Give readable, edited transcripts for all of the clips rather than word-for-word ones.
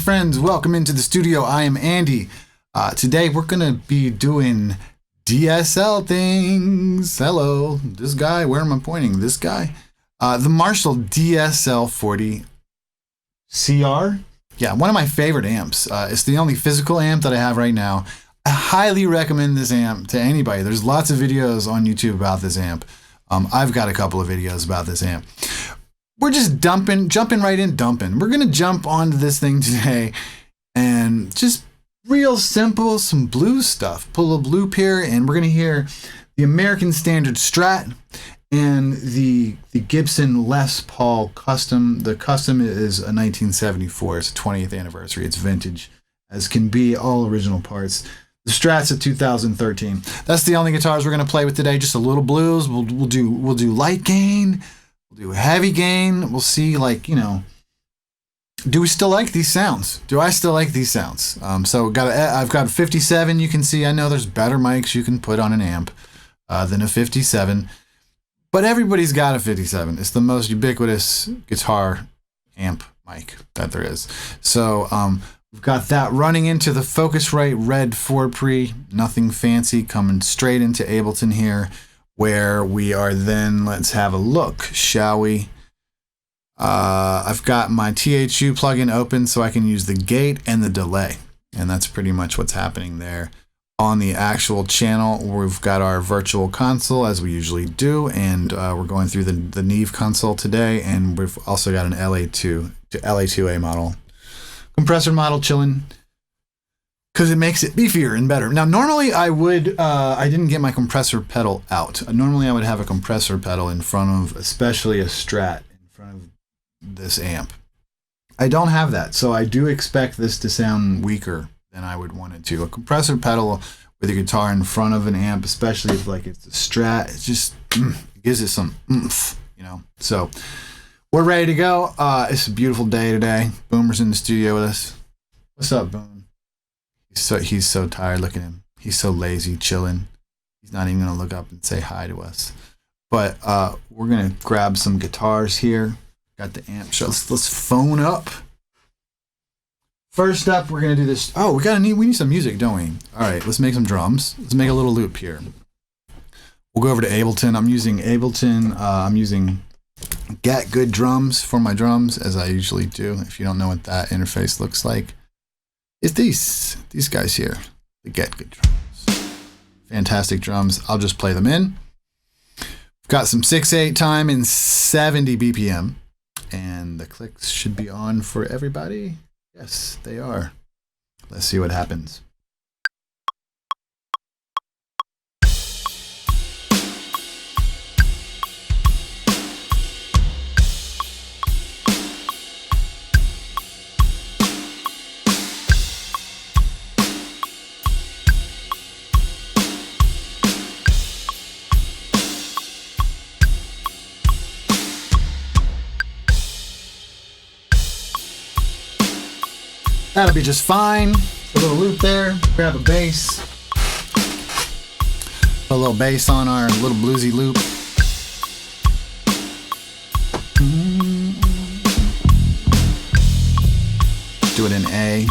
friends, welcome into the studio. I am Andy. Today we're going to be doing DSL things. Hello, this guy, where am I pointing? This guy? The Marshall DSL40CR. Yeah, one of my favorite amps. It's the only physical amp that I have right now. I highly recommend this amp to anybody. There's lots of videos on YouTube about this amp. I've got a couple of videos about this amp. We're just jumping right in. We're going to jump onto this thing today and just real simple, some blues stuff. Pull a loop here and we're going to hear the American Standard Strat and the Gibson Les Paul Custom. The Custom is a 1974. It's a 20th anniversary. It's vintage, as can be, all original parts. The Strat's a 2013. That's the only guitars we're going to play with today. Just a little blues. We'll do light gain. We'll do heavy gain. We'll see, like, you know, do we still like these sounds? Do I still like these sounds? So I've got a 57. You can see, I know there's better mics you can put on an amp than a 57, but everybody's got a 57. It's the most ubiquitous guitar amp mic that there is. So we've got that running into the Focusrite Red 4 Pre, nothing fancy, coming straight into Ableton here, where we are then, let's have a look, shall we? I've got my THU plugin open so I can use the gate and the delay. And that's pretty much what's happening there. On the actual channel, we've got our virtual console, as we usually do, and we're going through the Anniv console today, and we've also got an LA2A model. Compressor model chilling, because it makes it beefier and better. Now, normally I didn't get my compressor pedal out. Normally I would have a compressor pedal in front of, especially a Strat, in front of this amp. I don't have that, so I do expect this to sound weaker than I would want it to. A compressor pedal with a guitar in front of an amp, especially if like it's a Strat, it just gives it some oomph, you know. So we're ready to go. It's a beautiful day today. Boomer's in the studio with us. What's up, Boom? He's so tired. Look at him. He's so lazy, chilling. He's not even gonna look up and say hi to us. But we're gonna grab some guitars here. Got the amp. So let's phone up. First up, we're gonna do this. Oh, we need some music, don't we? All right, let's make some drums. Let's make a little loop here. We'll go over to Ableton. I'm using Ableton. I'm using Get Good Drums for my drums, as I usually do. If you don't know what that interface looks like, it's these guys here, the Get Good Drums. Fantastic drums. I'll just play them in. We've got some 6/8 time and 70 BPM, and the clicks should be on for everybody. Yes, they are. Let's see what happens. That'll be just fine. A little loop there. Grab a bass. Put a little bass on our little bluesy loop. Do it in A.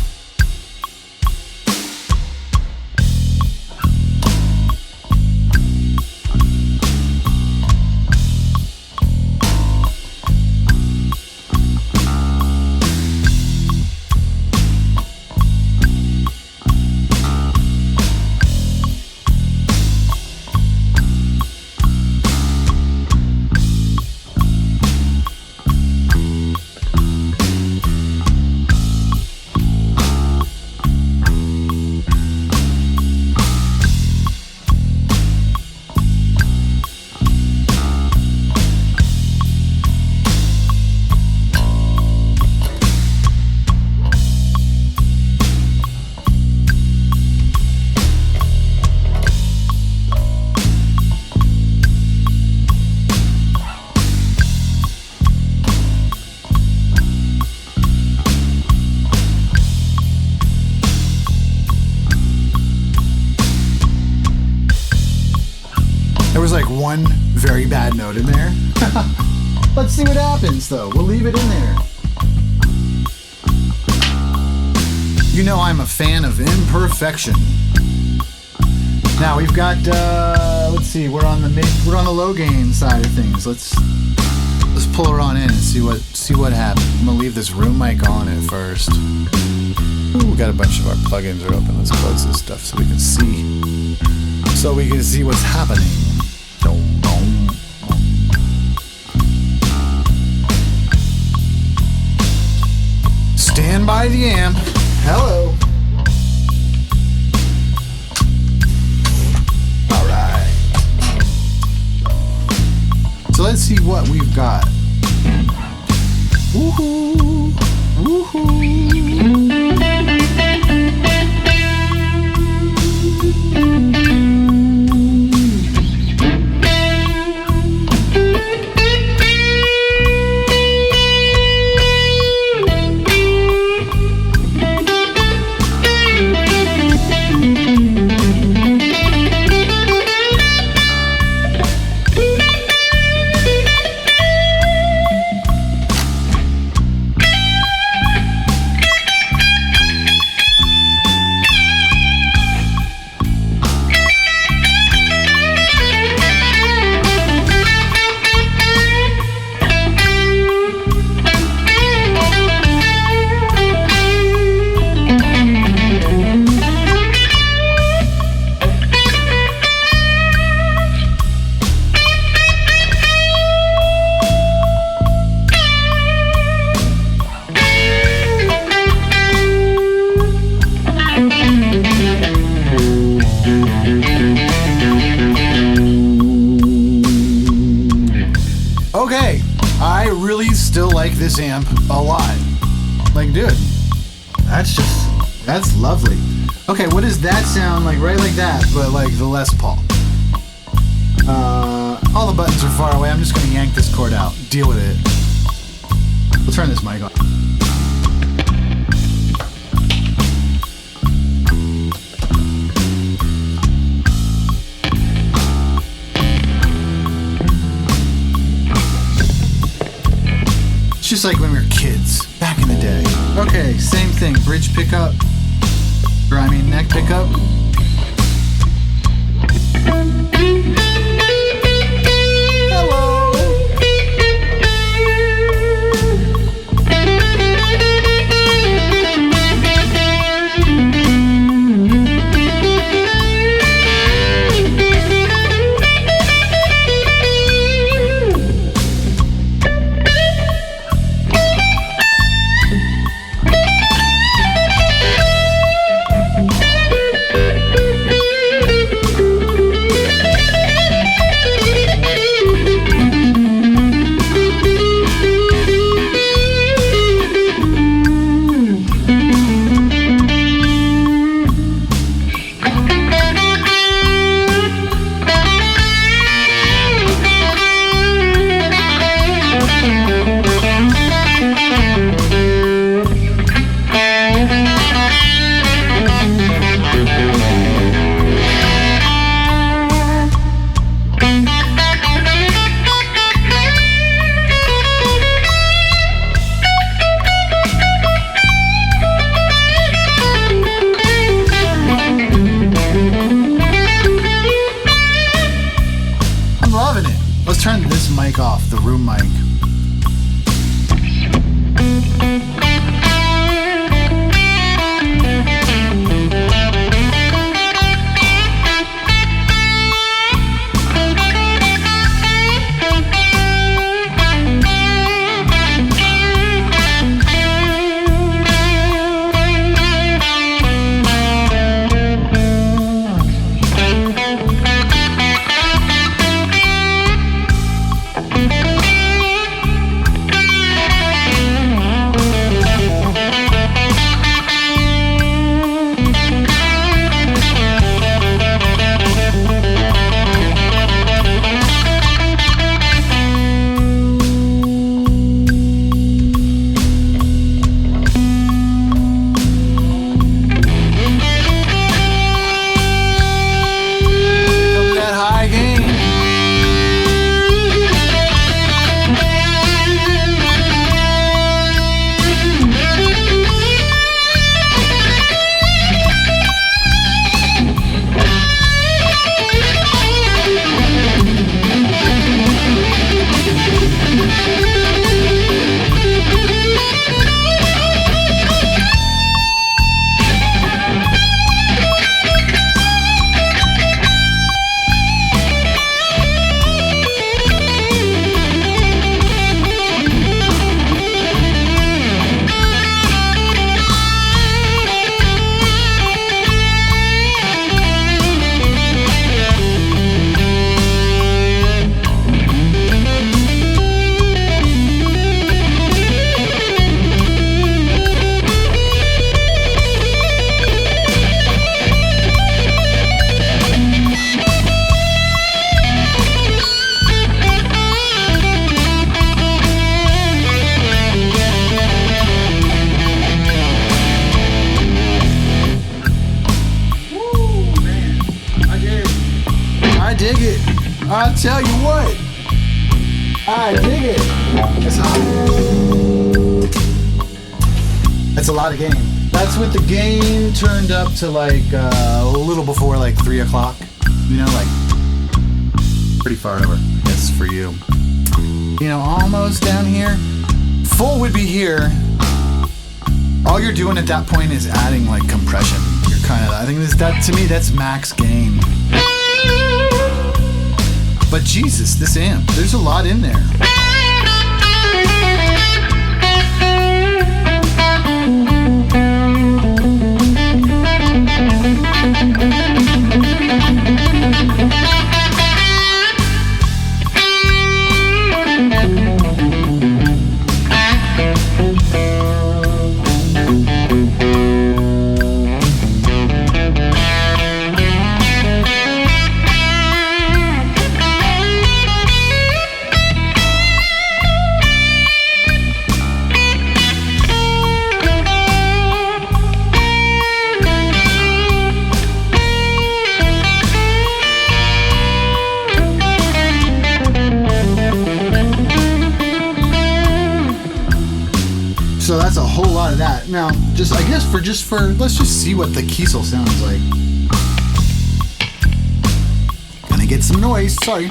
Like one very bad note in there. Let's see what happens though. We'll leave it in there. You know I'm a fan of imperfection. Now we've got, let's see, we're on the low gain side of things. Let's pull her on in and see what happens. I'm gonna leave this room mic on at first. Ooh, we got a bunch of our plugins are open. Let's close this stuff so we can see. So we can see what's happening. Stand by the amp. Hello. All right. So let's see what we've got. Woohoo! Woohoo! Okay, I really still like this amp a lot. Like, dude, that's lovely. Okay, what does that sound like? Right like that, but like the Les Paul. All the buttons are far away. I'm just gonna yank this cord out. Deal with it. We'll turn this mic on. It's just like when we were kids, back in the day. Okay, same thing, bridge pickup, or I mean neck pickup. Let's turn this mic off, the room mic. I dig it. I'll tell you what. I dig it. It's hot. That's a lot of gain. That's with the gain turned up to like a little before like 3 o'clock. You know, like pretty far over. That's for you. You know, almost down here. Full would be here. All you're doing at that point is adding like compression. You're kind of, I think that to me, that's max gain. But Jesus, this amp, there's a lot in there. So that's a whole lot of that. Now, just I guess for let's just see what the Kiesel sounds like. Gonna get some noise. Sorry.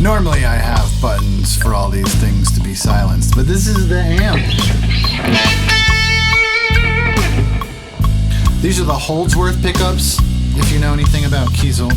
Normally I have buttons for all these things to be silenced, but this is the amp. These are the Holdsworth pickups, if you know anything about Kiesel.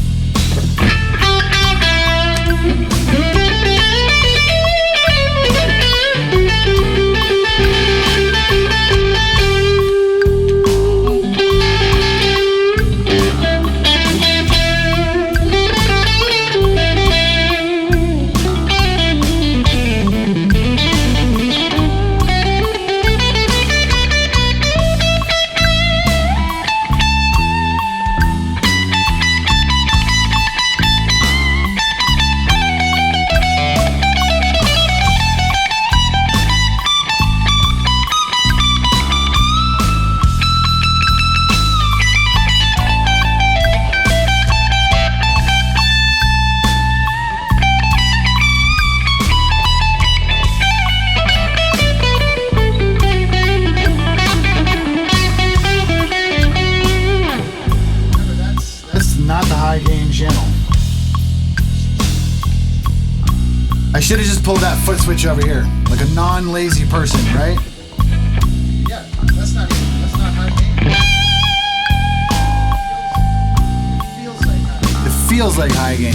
I should have just pulled that foot switch over here, like a non-lazy person, right? Yeah, that's not high gain. It feels like high gain.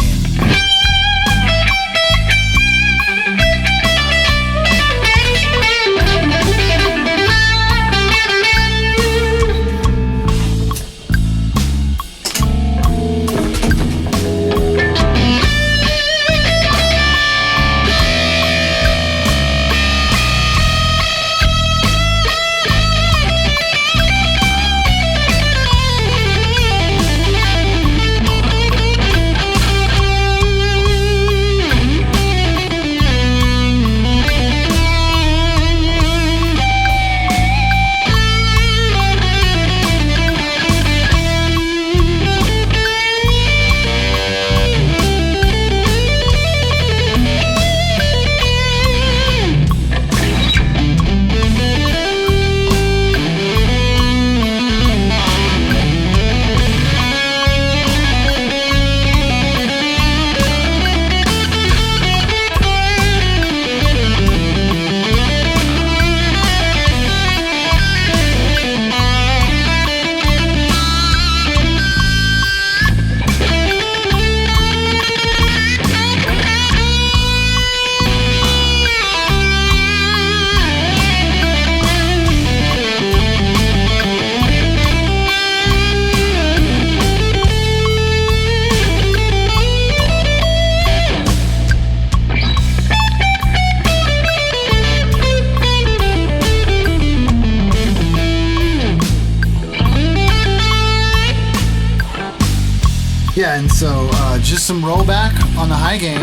Yeah, and so just some rollback on the high gain.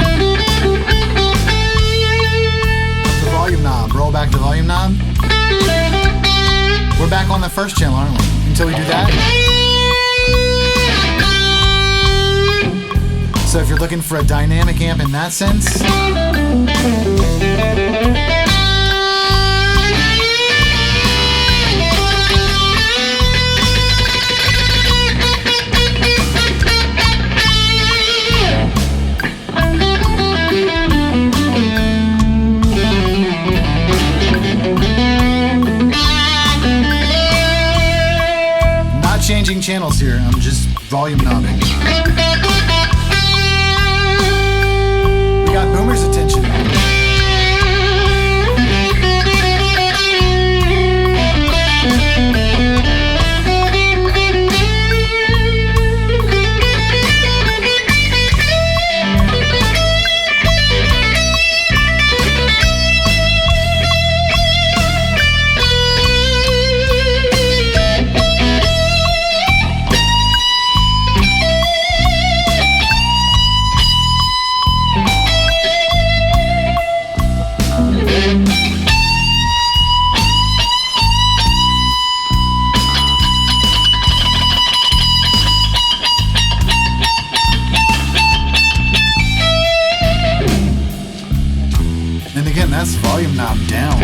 The volume knob. We're back on the first channel, aren't we? Until we do that. So if you're looking for a dynamic amp in that sense, changing channels here, I'm just volume knobbing. We got Boomer's attention. And again, that's volume knob down.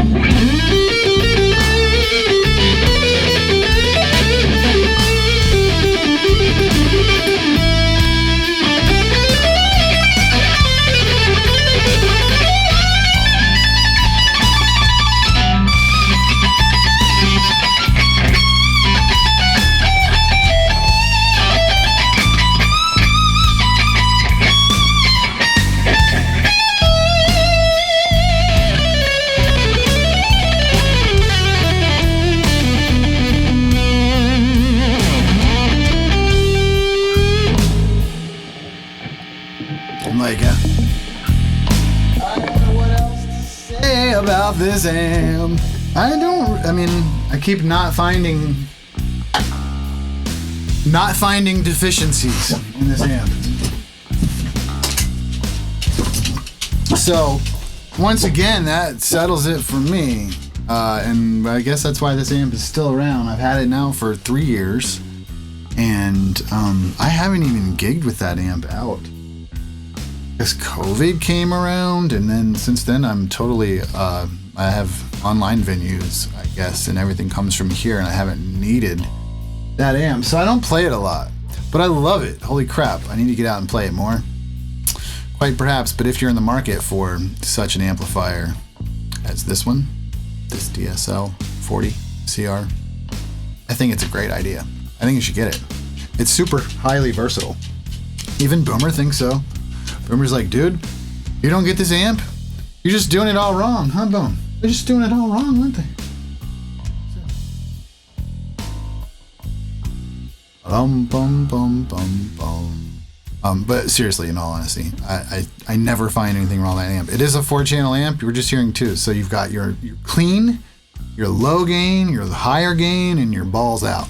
Like, I don't know what else to say about this amp. I keep not finding deficiencies in this amp. So, once again, that settles it for me. And I guess that's why this amp is still around. I've had it now for 3 years. And I haven't even gigged with that amp out. Because COVID came around, and then since then I'm totally, I have online venues, I guess, and everything comes from here, and I haven't needed that amp. So I don't play it a lot, but I love it. Holy crap, I need to get out and play it more. Quite perhaps, but if you're in the market for such an amplifier as this one, this DSL40CR, I think it's a great idea. I think you should get it. It's super highly versatile. Even Boomer thinks so. Boomer's like, dude, you don't get this amp? You're just doing it all wrong, huh, Boom? They're just doing it all wrong, aren't they? Bum, bum, bum, bum, bum. But seriously, in all honesty, I never find anything wrong with that amp. It is a 4-channel amp. You were just hearing 2. So you've got your clean, your low gain, your higher gain, and your balls out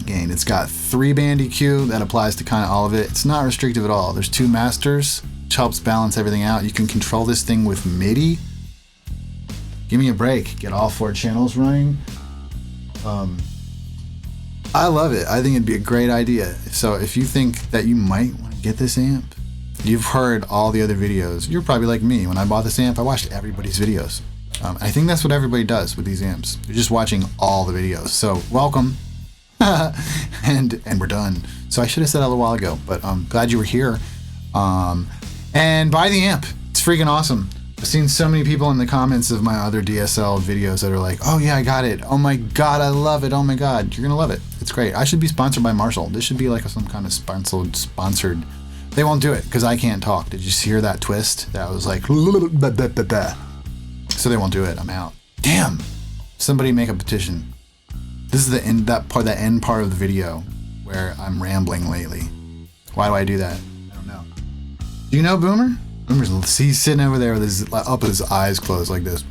gain. It's got 3-band EQ that applies to kind of all of it. It's not restrictive at all. There's 2 masters, which helps balance everything out. You can control this thing with MIDI. Give me a break. Get all 4 channels running. I love it. I think it'd be a great idea. So if you think that you might want to get this amp, you've heard all the other videos. You're probably like me. When I bought this amp, I watched everybody's videos. I think that's what everybody does with these amps. You're just watching all the videos. So welcome. and we're done. So I should have said that a little while ago, but I'm glad you were here. And buy the amp. It's freaking awesome. I've seen so many people in the comments of my other DSL videos that are like, oh yeah, I got it. Oh my God, I love it. Oh my God, you're gonna love it. It's great. I should be sponsored by Marshall. This should be like some kind of sponsored. They won't do it because I can't talk. Did you hear that twist? That was like, so they won't do it. I'm out. Damn. Somebody make a petition. This is the end, that end part of the video where I'm rambling lately. Why do I do that? I don't know. Do you know Boomer? He's sitting over there with his up with his eyes closed like this.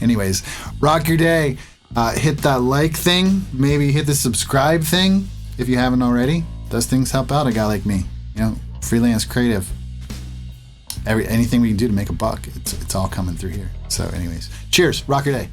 Anyways, rock your day. Hit that like thing. Maybe hit the subscribe thing if you haven't already. Those things help out a guy like me. You know, freelance creative. anything we can do to make a buck, it's all coming through here. So anyways, cheers, rock your day.